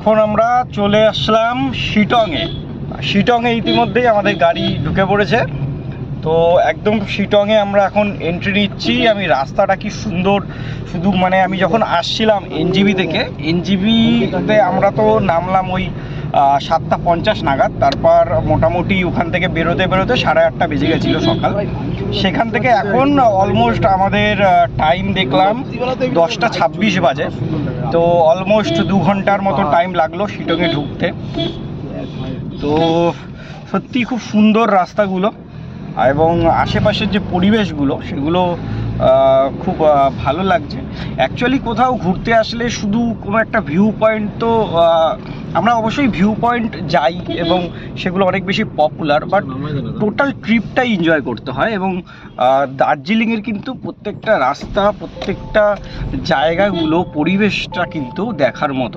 এখন আমরা চলে আসলাম শিটংয়ে। শিটংয়ে ইতিমধ্যেই আমাদের গাড়ি ঢুকে পড়েছে। তো একদম শিটংয়ে আমরা এখন এন্ট্রি নিচ্ছি। আমি রাস্তাটা কি সুন্দর, শুধু মানে আমি যখন আসছিলাম এনজিবি থেকে, এনজিবিতে আমরা তো নামলাম ওই 7:50 নাগাদ। তারপর মোটামুটি ওখান থেকে বেরোতে 8:30 বেজে গেছিলো সকাল। সেখান থেকে এখন অলমোস্ট আমাদের টাইম দেখলাম 10:26 বাজে। তো অলমোস্ট 2 ঘন্টার মতো টাইম লাগলো শিটংয়ে ঢুকতে। তো সত্যি খুব সুন্দর রাস্তাগুলো এবং আশেপাশের যে পরিবেশগুলো সেগুলো খুব ভালো লাগছে। অ্যাকচুয়ালি কোথাও ঘুরতে আসলে শুধু কোনো একটা ভিউ পয়েন্ট, তো আমরা অবশ্যই ভিউ পয়েন্ট যাই এবং সেগুলো অনেক বেশি পপুলার, বাট টোটাল ট্রিপটাই এনজয় করতে হয়। এবং দার্জিলিংয়ের কিন্তু প্রত্যেকটা রাস্তা, প্রত্যেকটা জায়গাগুলো, পরিবেশটা কিন্তু দেখার মতো।